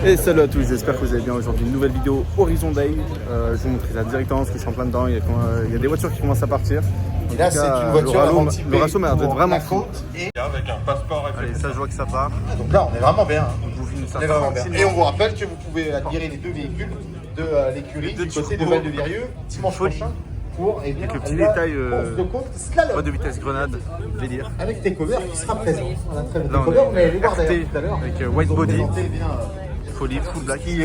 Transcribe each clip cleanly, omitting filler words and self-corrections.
Et salut à tous, j'espère que vous allez bien. Aujourd'hui une nouvelle vidéo Horizon Day. Je vous montre la directement ce qui sont plein dedans. Il y a des voitures qui commencent à partir. Et là, c'est une voiture le ratio m'a l'air d'être vraiment fou. Et avec un passeport. Allez, ça je vois que ça part. donc là, on est vraiment bien. On On est vraiment bien. Et on vous rappelle que vous pouvez admirer les deux véhicules de l'écurie du côté de Val-de-Virieu dimanche prochain. Pour et bien, avec le petit détail de compte slalom de vitesse grenade, délire. avec Tecover qui sera présent. On a très Là, on Tecover, on est allait les voir d'ailleurs RT tout à l'heure. avec white body, Bien, folie, full black. qui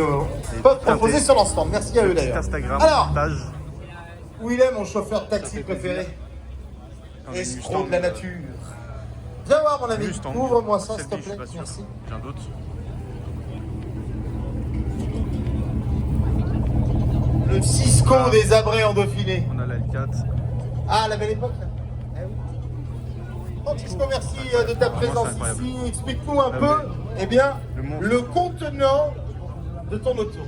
peuvent proposer sur l'ensemble. Merci à eux Petit d'ailleurs. Instagram, Alors, partage. où il est mon chauffeur de taxi préféré? Escroc de la nature. Viens voir mon ami, Mustang. ouvre-moi ça s'il te Celle-ci, je suis plaît, pas sûr. merci. J'ai un doute. Le Cisco des abrets en Dauphiné. On a la L4. Ah, la belle époque là. Eh oui. Bon, Cisco, merci de ta présence incroyable. ici. Explique-nous un peu, mais eh bien, le monstre. le contenant de ton auto.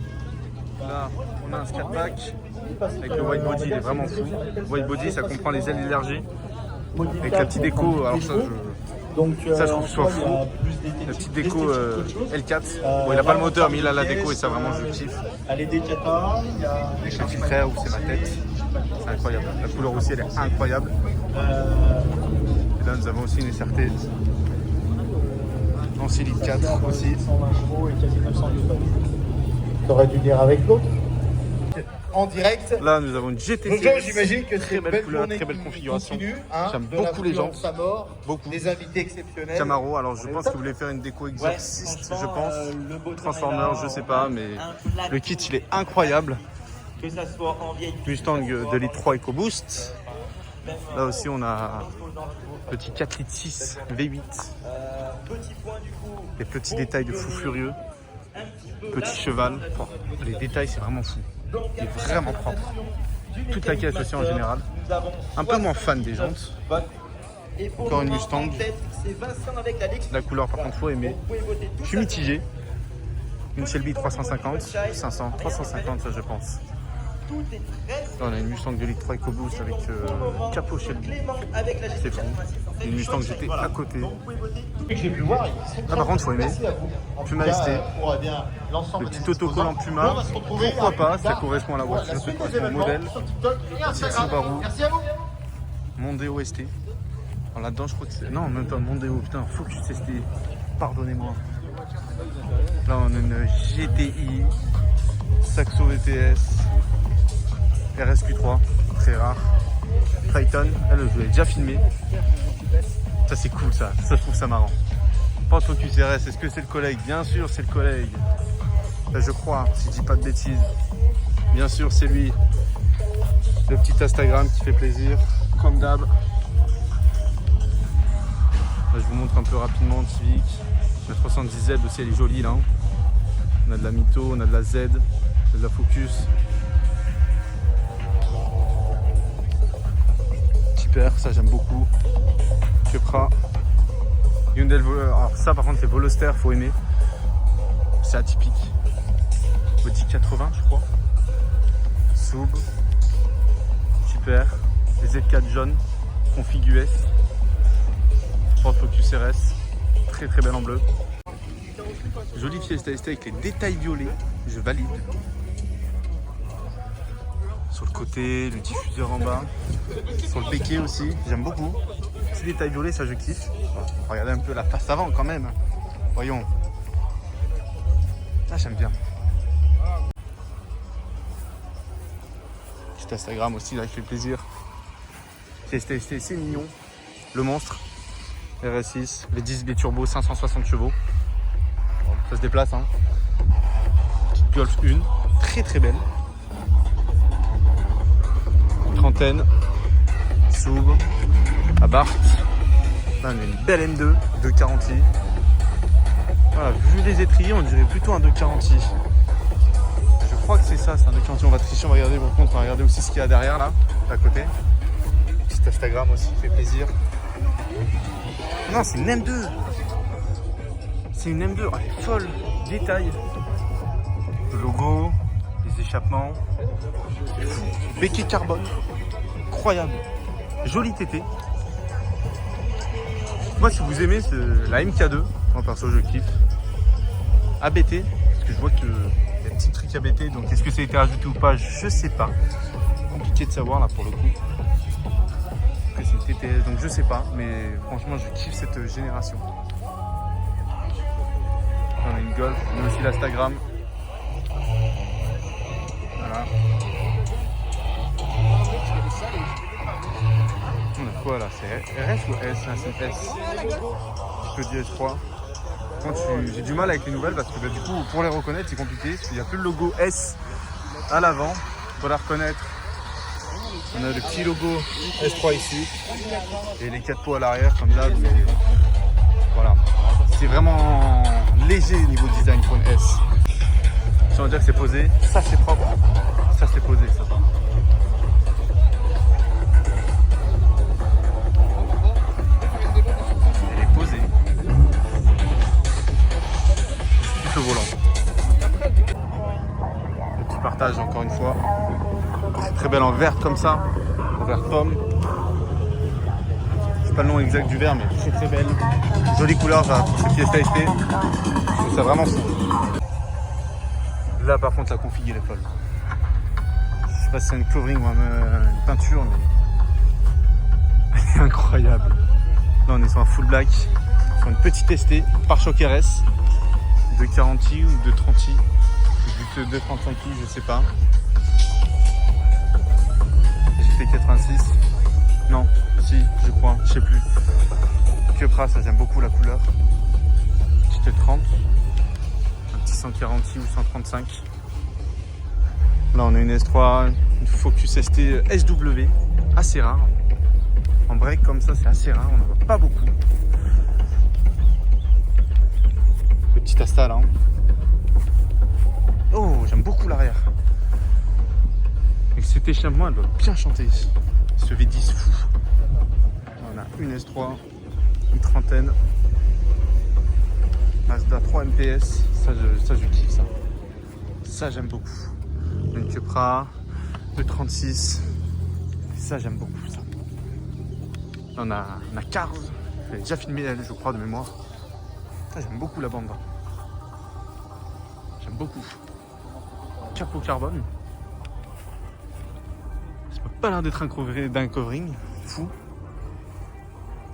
Là, on a un Skypack avec le white body, il est vraiment fou. White body, ça comprend les ailes élargies. Avec la petite déco, alors ça je trouve ça fou. La petite déco L4. Bon, il n'a pas le moteur, mais il a la déco et ça vraiment je kiffe. Allez, Decathlon, il y a Avec le petit frère où c'est ma tête. C'est incroyable. La couleur aussi elle est incroyable. Et là nous avons aussi une SRT. En Silic 4 aussi. 120 chevaux et quasi 900 Newton. T'aurais dû dire avec l'autre. En direct. Là nous avons une GTC. Bonjour, j'imagine que très c'est une belle belle couleur, journée très belle qui configuration. continue, hein, J'aime de beaucoup les l'influence jantes. à mort, Beaucoup. des invités exceptionnels. Camaro, alors je pense qu'il voulait faire une déco exorciste, je pense. Transformer, je sais pas, mais le kit il est incroyable. Que ça soit en vieille Mustang de litre 3 EcoBoost. Là aussi on a petit 4 litres 6 V8. petit point du coup. Des petits détails de fou furieux. Petit cheval. Oh, les détails c'est vraiment fou. Il est vraiment propre. Toute la caisse aussi en général. Un peu moins fan des jantes. Encore une Mustang. La couleur par contre faut aimer. Je suis mitigé. Une Shelby 350, 500, 350 ça je pense. Là, on a une Mustang de litre 3 EcoBoost avec capot Shelby. C'est fou. Une Mustang GT à côté. Que j'ai pu voir. Ah, par contre faut aimer. Merci à vous. En tout Puma cas, ST. pour, bien, l'ensemble Le des petit autocollant exposants. Puma. On va se retrouver Pourquoi après, pas, plus ça tard, correspond à la pour voiture, la ça suite des correspond au événements modèle. sur TikTok et Instagram. Subaru. Merci à vous. Mondeo ST. Alors là-dedans, je crois que c'est. Non, même pas Mondeo, putain, Focus ST. Pardonnez-moi. Là, on a une GTI, Saxo VTS, RSQ3, très rare. Triton, elle, je l'ai déjà filmé. Ça, c'est cool, ça. Ça, je trouve ça marrant. Pas Focus RS, est-ce que c'est le collègue? Bien sûr, c'est le collègue. Là, je crois, si je dis pas de bêtises. Bien sûr, c'est lui. Le petit Instagram qui fait plaisir, comme d'hab. Là, je vous montre un peu rapidement le Civic. La 310Z aussi, elle est jolie là. On a de la Mito, on a de la Z, on a de la Focus. Tipper, ça j'aime beaucoup. Cupra. Hyundai alors ça par contre les Veloster, faut aimer. C'est atypique. Audi 80 je crois. Sub. Super. Les Z4 jaunes. Config US. Ford Focus RS. Très très belle en bleu. Jolie Fiesta ST avec les détails violets. Je valide. Sur le côté, le diffuseur en bas. Sur le béquet aussi, j'aime beaucoup. Petit détail violet, ça je kiffe. Regardez un peu la face avant quand même. Voyons. Ça j'aime bien. Petit Instagram aussi, là, qui fait plaisir. Fiesta ST, c'est mignon. Le monstre. RS6, les 10 des turbos, 560 chevaux. Ça se déplace, hein. Petite Golf 1, très très belle. Trentaine, Sub, Abarth. Là, on a une belle M2, 240i. Voilà, vu les étriers, on dirait plutôt un 240i. Je crois que c'est ça, c'est un 240i. On va tricher, on va regarder, par contre, on va regarder aussi ce qu'il y a derrière là, à côté. Petit Instagram aussi, fait plaisir. Non, c'est une M2. C'est une M2, elle est folle. Détail. Le logo, les échappements. Béquet carbone. Incroyable. Joli TT. Moi, si vous aimez la MK2, moi perso, je kiffe. ABT, parce que je vois qu'il y a des petits trucs à bêter. Donc est-ce que ça a été rajouté ou pas, je sais pas. Compliqué de savoir là pour le coup. Après c'est une TTS donc je sais pas, mais franchement je kiffe cette génération. On a une Golf, on a aussi l'Instagram. Voilà. On a quoi là? C'est RS ou S? C'est S. Je peux dire S3. J'ai du mal avec les nouvelles parce que du coup pour les reconnaître c'est compliqué parce qu'il n'y a plus le logo S à l'avant pour la reconnaître. On a le petit logo S3 ici et les 4 pots à l'arrière comme d'hab. Voilà, c'est vraiment léger niveau design pour une S. Si on va dire que c'est posé, ça c'est propre, ça c'est posé ça. Elle est posée. Le volant. Le petit partage encore une fois. Très belle en verte comme ça, en vert pomme. Je sais pas le nom exact du vert mais très très belle. Jolie couleur pour ces pièces ASP. Je trouve ça vraiment fou. Là par contre la config elle est folle. Je sais pas si c'est une covering ou une peinture mais elle est incroyable. Là on est sur un full black, sur une petite ST par choc RS. De 40i ou de 30i, vu que de 35i, je sais pas. J'ai fait 86. Non, si, je crois, je sais plus. Cupra, ça j'aime beaucoup la couleur. Petite 30. Un petit 140i ou 135. Là on a une S3, une Focus ST SW, assez rare. En break comme ça, c'est assez rare, on n'en voit pas beaucoup. Petit Asta là. Oh, j'aime beaucoup l'arrière. Avec cet échappement, elle doit bien chanter. Ce V10 fou. On a une S3, une trentaine. Mazda 3 MPS. Ça je kiffe ça. Ça, j'aime beaucoup. Une Cupra, de 36. Ça, j'aime beaucoup ça. On a Cars. J'avais déjà filmé elle, je crois, de mémoire. Ça, j'aime beaucoup la bande. J'aime beaucoup. Capot carbone. Ça n'a pas l'air d'être d'un covering. Fou.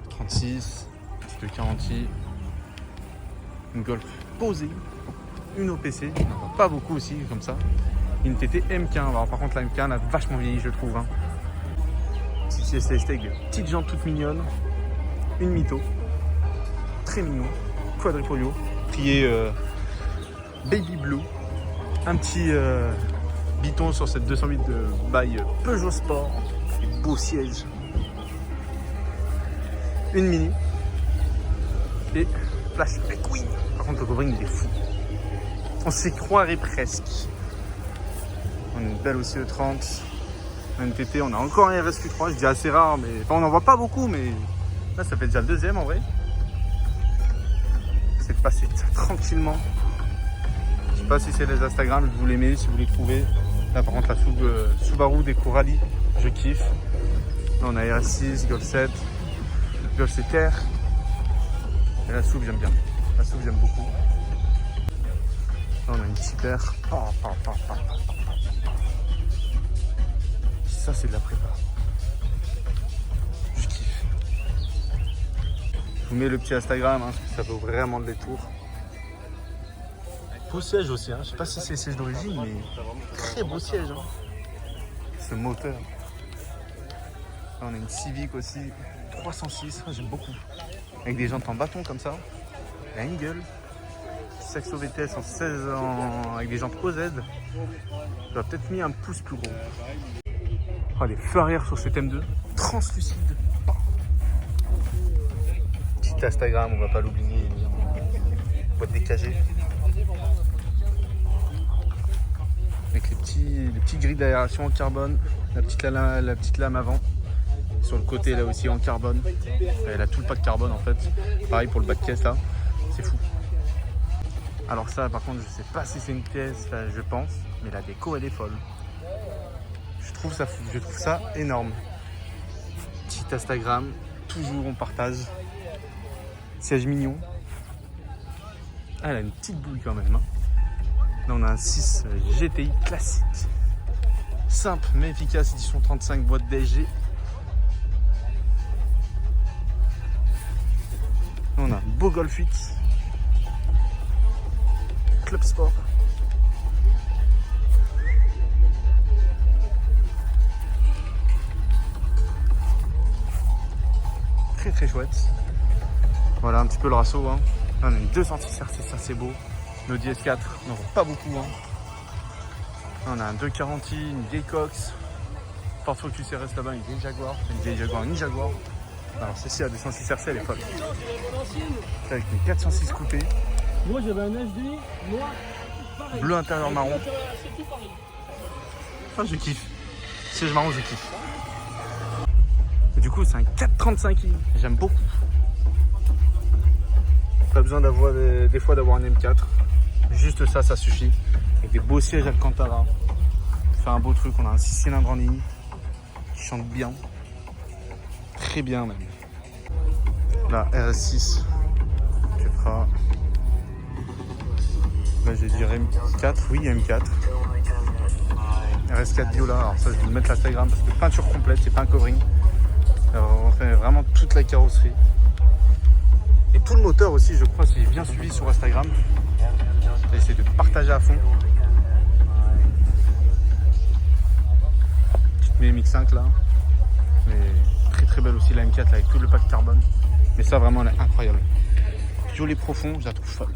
36. De 40i. Une Golf posée. Une OPC. On n'en voit pas beaucoup aussi comme ça. Une TT MK. Alors, par contre la MK elle a vachement vieilli je trouve. Petite CST avec des petites jantes toutes mignonnes. Une Mito. Très mignon. Quadrifoglio. Plié baby blue. Un petit biton sur cette 208 de by Peugeot Sport. Des beaux sièges. Une Mini. Et Flash McQueen. Par contre le covering il est fou. On s'y croirait presque. On a une belle aussi E30. On a une TT, on a encore un RSQ3, je dis assez rare, mais enfin, on n'en voit pas beaucoup, mais là ça fait déjà le deuxième en vrai. C'est de passer tranquillement. Je sais pas si c'est les Instagram, vous l'aimez, si vous les trouvez. Là par contre la Subaru des Rally, je kiffe. Là on a RS6, Golf 7, Golf CTR. Et la Sub j'aime bien. La Sub j'aime beaucoup. Là on a une Super. Ça c'est de la prépa. Je kiffe. Je vous mets le petit Instagram, hein, parce que ça vaut vraiment le détour. Beau siège aussi, hein. Je sais pas si c'est le siège d'origine, mais très beau siège. Hein. Ce moteur. Là, on a une Civic aussi, 306, j'aime beaucoup. Avec des jantes en bâton comme ça. La Eagle. Saxo VTS en 16 ans, avec des jantes OZ. J'aurais peut-être mis un pouce plus gros. Oh, les feux arrière sur cette M2, translucide. Petit Instagram, on va pas l'oublier. Boîte DKG. Avec les petits grilles d'aération en carbone, la petite lame avant. Sur le côté là aussi en carbone. Elle a tout le pack carbone en fait. Pareil pour le bas de caisse là, c'est fou. Alors ça par contre je sais pas si c'est une pièce, là, je pense, mais la déco elle est folle. Je trouve ça énorme. Petit Instagram, toujours on partage. Siège mignon. Ah, elle a une petite bouille quand même. Hein. Là, on a un 6 GTI classique. Simple mais efficace, édition 35, boîte DSG. Là, on a un beau Golf 8. Club Sport. Très très chouette. Voilà un petit peu le rasso. Hein. Là, on a une 206 RC, ça c'est beau. Nos DS4, on n'en voit pas beaucoup. Hein. Là, on a un 240, une vieille Cox. Ford Focus RS là-bas, une vieille Jaguar. Une Jaguar. Alors celle-ci, la 206 RC, elle est folle. Avec une 406 coupée. Moi j'avais un HD noir, pareil. Bleu intérieur marron. Enfin, je kiffe. Siège marron, je kiffe. Et du coup, c'est un 435i. J'aime beaucoup. Pas besoin d'avoir des fois d'avoir un M4. Juste ça, ça suffit. Avec des beaux sièges Alcantara. Faire un beau truc. On a un 6 cylindres en ligne qui chante bien. Très bien même. La RS6 qui fera. Là, je dirais M4. Oui, M4. RS4 Viola. Alors, ça, je vais vous mettre l'Instagram parce que peinture complète, c'est pas un covering. Alors, on fait vraiment toute la carrosserie. Et tout le moteur aussi, je crois, si j'ai bien suivi sur Instagram. J'ai essayé de partager à fond. Petite MX5 là. Mais très très belle aussi la M4 là, avec tout le pack carbone. Mais ça vraiment elle est incroyable. Violet profond, je la trouve folle.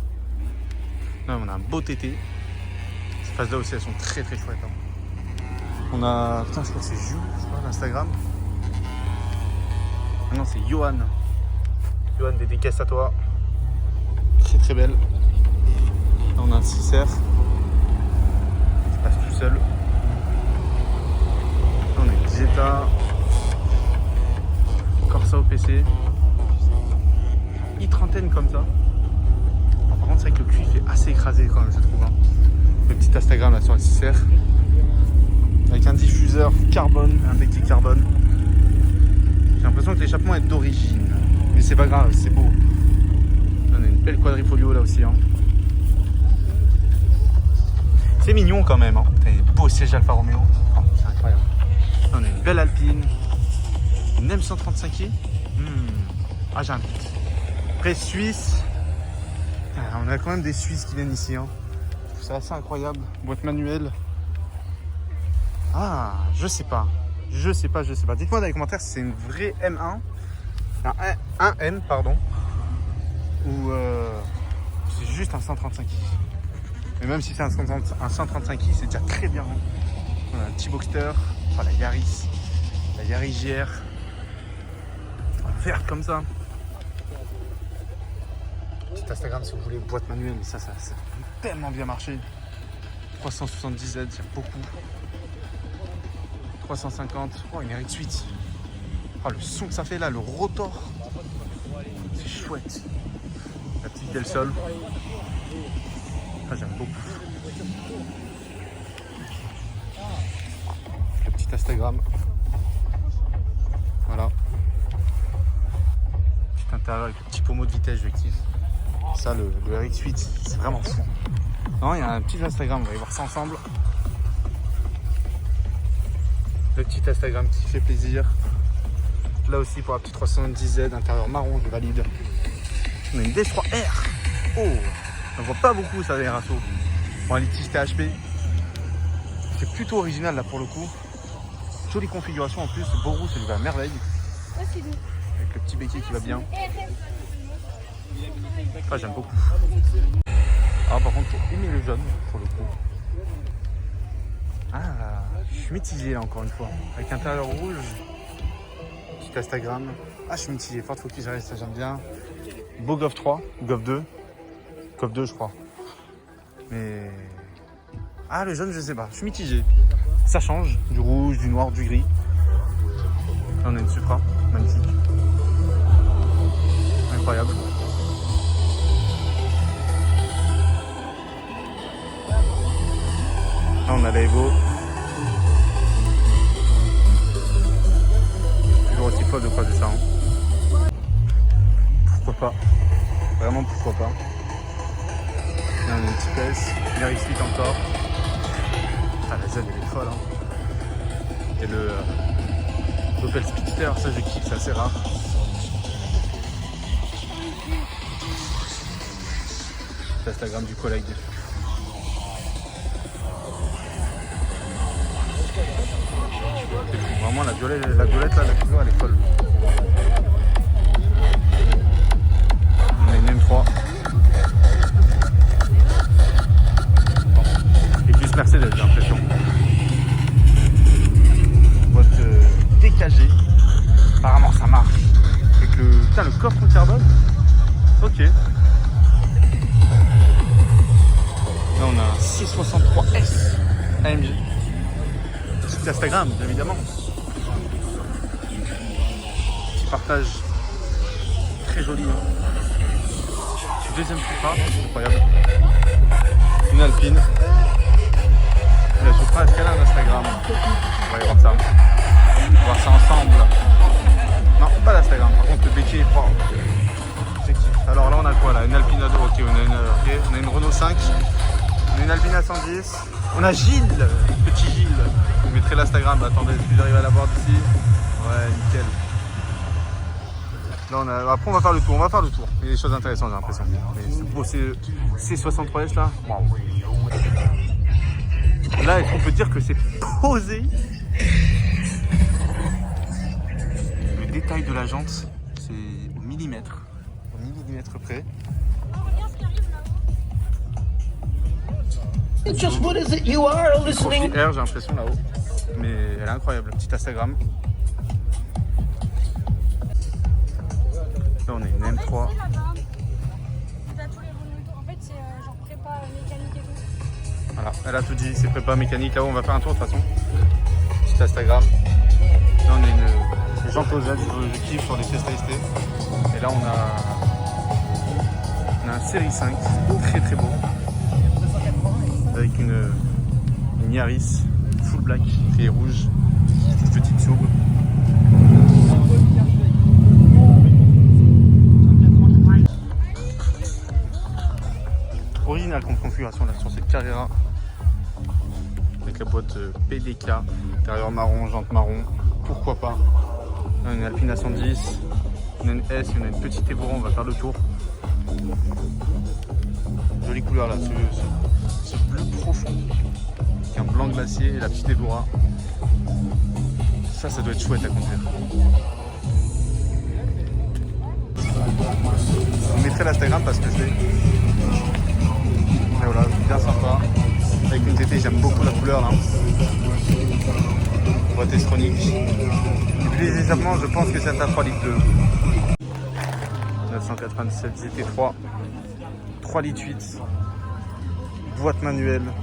Là on a un beau TT. Ces phases là aussi elles sont très très chouettes. Hein. On a. Putain je crois que c'est Jules, je crois, l'Instagram. Ah non c'est Johan. Johan, dédicace à toi. Très très belle. Là on a un 6R. Il passe tout seul. Là on a une Jetta. Corsa OPC. i30N comme ça. Par contre c'est vrai que le cuivre est assez écrasé quand même je trouve. Hein. Le petit Instagram là sur le 6R. Avec un diffuseur carbone, un béquet carbone. J'ai l'impression que l'échappement est d'origine. Mais c'est pas grave, c'est beau. On a une belle quadrifolio là aussi. Hein. C'est mignon quand même. Hein. T'as des beaux sièges Alfa Romeo. Oh, c'est incroyable. Là, on a une belle Alpine. Une M135i. Ah, j'ai un doute. Après, Suisse. Ah, on a quand même des Suisses qui viennent ici. Hein. C'est assez incroyable. Boîte manuelle. Ah, je sais pas. Je sais pas. Dites-moi dans les commentaires si c'est une vraie M1. Un M, pardon. Ou c'est juste un 135i. Mais même si c'est un 135i, c'est déjà très bien. Hein. On a un petit Boxster. Enfin, la Yaris JR. Verte comme ça. Petit Instagram si vous voulez, boîte manuelle, mais ça a tellement bien marché. 370Z, j'aime beaucoup. 350, oh une RX8. Oh le son que ça fait là, le rotor. C'est chouette. La petite Del Sol. Ah, j'aime beaucoup. Le petit Instagram. Voilà. Petit intérieur avec le petit pommeau de vitesse, je kiffe. Ça, le RX8, c'est vraiment fou. Non, il y a un petit Instagram, on va y voir ça ensemble. Le petit Instagram qui fait plaisir. Là aussi pour la petite 370Z, intérieur marron, je valide. On a une DS3R. Oh, on voit pas beaucoup ça, les rassos. Bon, les petits THP. C'est plutôt original là pour le coup. Jolie configuration en plus, Boru, ça lui va à merveille. Avec le petit béquet qui va bien. Ah, j'aime beaucoup. Alors par contre, j'ai aimé le jaune pour le coup. Ah, je suis mitigé là encore une fois. Avec intérieur rouge. Petit Instagram. Ah, je suis mitigé. Ford Focus RS, ça j'aime bien. Beau Golf 3 ou Golf 2. Golf 2, je crois. Mais. Ah, le jaune, je sais pas. Je suis mitigé. Ça change. Du rouge, du noir, du gris. Là, on a une Supra. Magnifique. Incroyable. Là, on a la Evo. Toujours aussi folle de croiser ça. Hein. Pourquoi pas? Vraiment, pourquoi pas? a une petite PS, une RX8 encore. Ah, la Z elle est folle hein. Et le Opel Speedster, ça je kiffe, c'est assez rare. L'Instagram du collègue. C'est fou, vraiment la violette là, la couleur elle est folle. On a une M3. Et plus Mercedes j'ai l'impression. Boîte DKG. Apparemment ça marche. Avec le. Putain le coffre en carbone. Ok. Là on a un 663S AMG. Petit Instagram évidemment. Petit partage. Très joli. Hein. Deuxième Supra, incroyable. Une Alpine. Et la Supra est-ce qu'elle a un Instagram? On va aller voir ça. On va voir ça ensemble. Non, pas d'Instagram. Par contre le béquet est fort. Alors là on a quoi là? Une Alpine ado, ok, on a une Renault 5. On a une Alpine A110. On a Gilles, petit Gilles. Je vous mettrai l'Instagram. Bah, attendez, est-ce que j'arrive à la voir d'ici? Ouais, nickel. Là, après, on va faire le tour. Il y a des choses intéressantes, j'ai l'impression. Bon, c'est C63S là. Wow. Là, est-ce qu'on peut dire que c'est posé? Le détail de la jante, c'est au millimètre. Au millimètre près. Just what is it you are listening? Trophy R, j'ai l'impression là-haut. Mais elle est incroyable, petit Instagram. Là on a une M3. En fait, c'est genre prépa mécanique et tout. Voilà, elle a tout dit, c'est prépa mécanique. Là-haut on va faire un tour de toute façon. Petit Instagram. Là on a une Jean-Claude Jade, je kiffe sur les Fiesta ST. Et là on a un série 5, très très beau. Avec une Yaris full black, qui est rouge, une petite soube. Original comme configuration là sur cette Carrera. Avec la boîte PDK, intérieur marron, jante marron, pourquoi pas. Là, une Alpine A110, on a une S, on a une petite Evora, on va faire le tour. Jolie couleur là, ce bleu profond, avec un blanc glacier et la petite Evora. Ça doit être chouette à conduire. On mettrait l'Instagram parce que c'est... Et voilà, bien sympa. Avec une TT, j'aime beaucoup la couleur là. Boîte S-tronique. Et plus légèrement, je pense que c'est un 3 litres 2. 997 GT3. 3 litres 8. Boîte manuelle.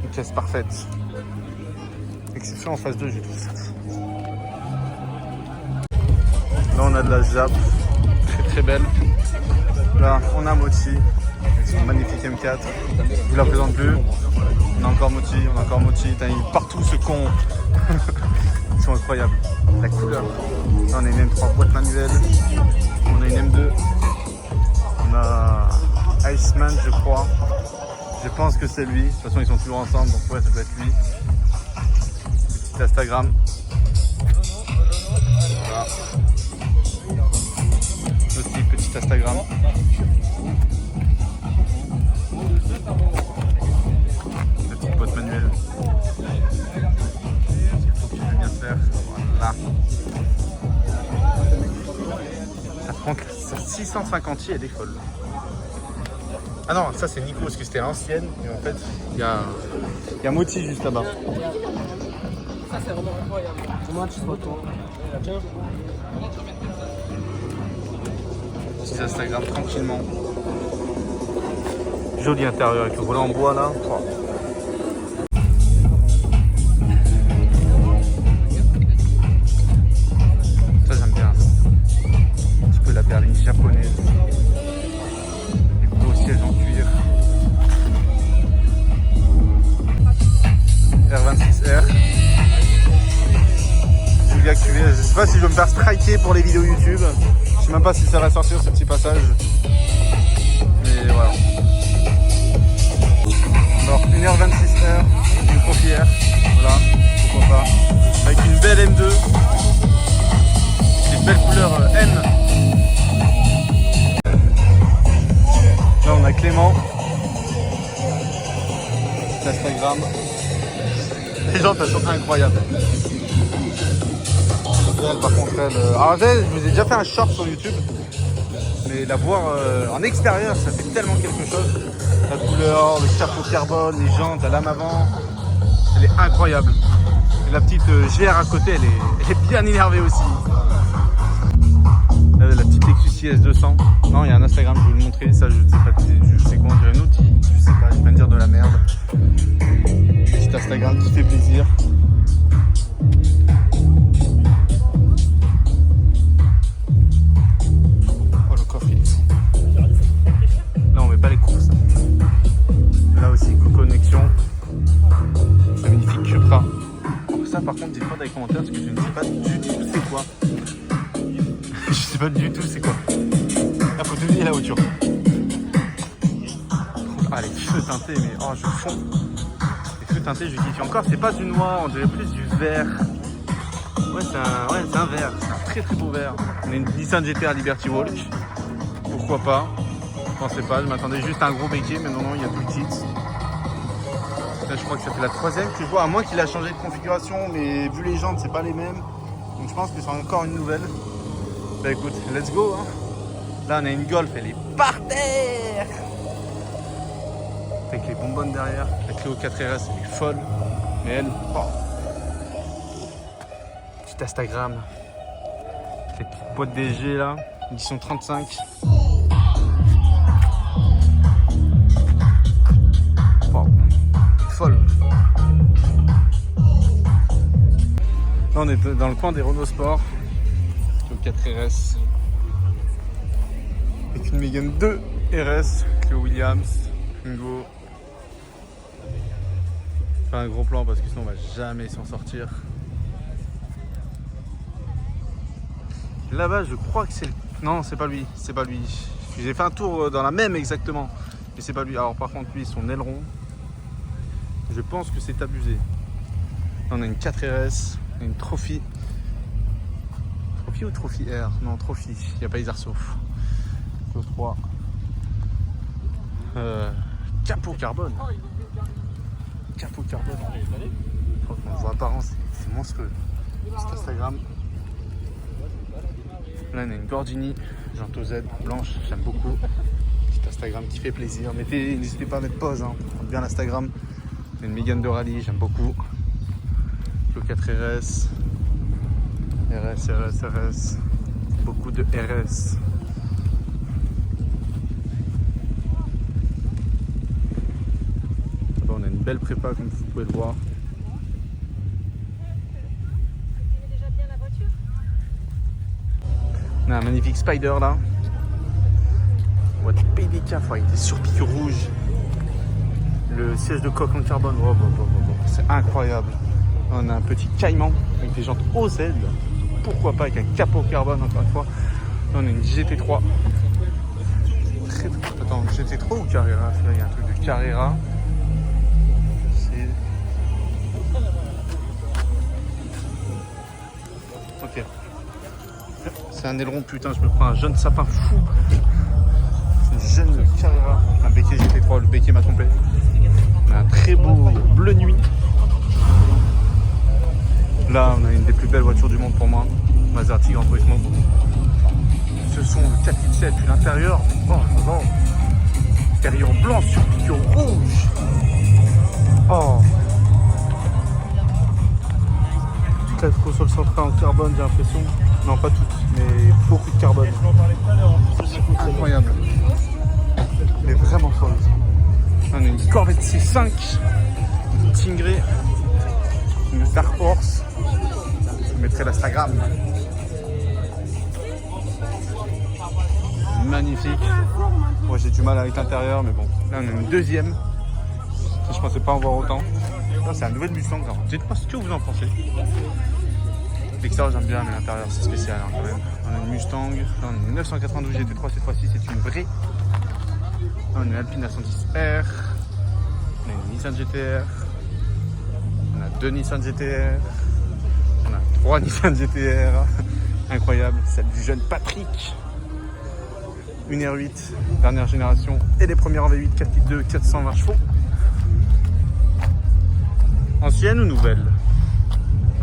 Une caisse parfaite. Exception en phase 2, je trouve ça. Là, on a de la Jap. Très très belle. Là, on a Moti. Avec son magnifique M4. Je vous la présente plus. On a encore Moti, partout ce con. Ils sont incroyables. La couleur. Là, on a une M3 boîte manuelle. On a une M2. On a Iceman, je crois. Je pense que c'est lui. De toute façon, ils sont toujours ensemble, donc ouais, ça doit être lui. Petit Instagram. Voilà. Aussi, petit Instagram. La petite boîte manuelle. Il faut que je vais bien faire. Voilà. Ça prend 650 i, elle est folle. Ah non, ça c'est Nico parce que c'était l'ancienne. Et en fait, il y a Moti juste là-bas. Ça, c'est vraiment incroyable. Comment tu te retournes? Tiens. Petit Instagram tranquillement. Joli intérieur avec le volant en bois là. Ça j'aime bien. Un petit peu la berline japonaise. Siège en cuir. R26R. Julia QV. Je sais pas si je vais me faire striker pour les vidéos YouTube. Je sais même pas si ça va sortir ce petit passage. Mais voilà. Alors 1h26R, une confière, voilà, pourquoi pas. Avec une belle M2, des belles couleurs N. Là on a Clément, Instagram. Les gens, elles sont incroyables. Elle, par contre, elle. Alors, je vous ai déjà fait un short sur YouTube, mais la voir en extérieur, ça fait tellement quelque chose. La couleur, le chapeau carbone, les jantes, la lame avant, elle est incroyable. Et la petite GR à côté, elle est bien énervée aussi. La petite Lexus IS 200. Non, il y a un Instagram, je vais vous le montrer. Ça, je sais pas, je sais quoi, on dirait un outil. Je sais pas, je vais pas dire de la merde. Petit Instagram qui fait plaisir. Oh, le coffre, il est fou. Là, on met pas les courses. Là aussi, connexion. La magnifique Cupra. Alors ça, par contre, dites-moi dans les commentaires parce que je ne sais pas du tout c'est quoi. Je sais pas du tout c'est quoi. Là, faut deviner la voiture. Ah, les feux teintés, mais oh, je fonds. Les feux teintés, je kiffe encore. C'est pas du noir, on dirait plus du vert. Ouais, c'est un vert. C'est un très très beau vert. On a une Nissan GT-R Liberty Walk. Pourquoi pas? Je pensais pas, je m'attendais juste à un gros béquet, mais non, il y a tout le titre. Là, je crois que ça fait la troisième que je vois, à moins qu'il a changé de configuration, mais vu les jantes, c'est pas les mêmes. Donc je pense que c'est encore une nouvelle. Bah écoute, let's go. Hein. Là, on a une Golf, elle est par terre. Avec les bonbonnes derrière. La Clio 4RS, elle est folle. Mais elle, oh. Petit Instagram. Les petites boîtes DG là, édition 35. Wow. Folle. Là, on est dans le coin des Renault Sport. Clio 4RS. Avec une Mégane 2 RS. Clio Williams. Twingo. Fais un gros plan parce que sinon on va jamais s'en sortir. Là-bas, je crois que c'est le... Non, c'est pas lui, c'est pas lui. J'ai fait un tour dans la même exactement, mais c'est pas lui. Alors par contre, lui, son aileron, je pense que c'est abusé. Là, on a une 4RS, une Trophy. Trophy ou Trophy R? Non, Trophy, il n'y a pas les Airsoft. Le 3. Capot carbone. Capot carbone. On voit apparent, c'est monstrueux. C'est Instagram. Là, on a une Gordini, Janto Z, blanche, j'aime beaucoup. Petit Instagram qui fait plaisir. N'hésitez pas à mettre pause, hein. On bien l'Instagram. On a une Mégane de rallye, j'aime beaucoup. Le 4RS. RS. Beaucoup de RS. Là, on a une belle prépa, comme vous pouvez le voir. On a un magnifique Spider là. Boîte PDK, avec des surpiqûres rouges. Le siège de coque en carbone, c'est incroyable. On a un petit Cayman avec des jantes OZ. Pourquoi pas avec un capot carbone encore une fois. Là, on a une GT3. Attends, GT3 ou Carrera? Il y a un truc de Carrera. Ok. C'est un aileron, putain, je me prends un jeune sapin fou. C'est une jeune Carrera. Un béquet GT3, le béquet m'a trompé. On a un très beau bleu nuit. Là, on a une des plus belles voitures du monde pour moi. Maserati Gran Turismo. Ce son de 4.7 puis l'intérieur. Oh. Intérieur blanc sur piqûre rouge. Oh. Quatre consoles centrales en carbone, j'ai l'impression. Non, pas toutes, mais beaucoup de carbone. Incroyable. Mais vraiment folle. On a une Corvette C5, une Stingray, une Dark Horse. Je mettrai l'Instagram. Magnifique. Moi, j'ai du mal avec l'intérieur, mais bon. Là, on a une deuxième. Je pensais pas en voir autant. C'est un nouvel Mustang. Dites-moi ce que vous en pensez. L'extérieur j'aime bien, mais l'intérieur c'est spécial hein, quand même. On a une Mustang, là, on a une 992 GT3 cette fois-ci, c'est une vraie. Là, on a une Alpine A110R. On a une Nissan GTR. On a 2 Nissan GTR. On a 3 Nissan GTR. Incroyable. Celle du jeune Patrick. Une R8, dernière génération. Et les premières en V8, 4.2, 420 chevaux. Ancienne ou nouvelle?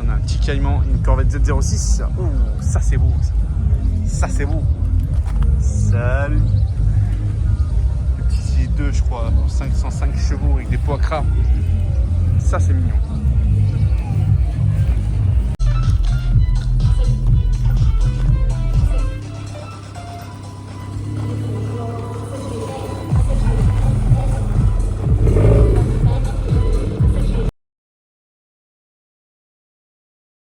On a un petit Cayman, une Corvette Z06. Oh, ça c'est beau. Ça c'est beau. Salut. Le petit 6.2, je crois, 505 chevaux avec des poids gras. Ça c'est mignon.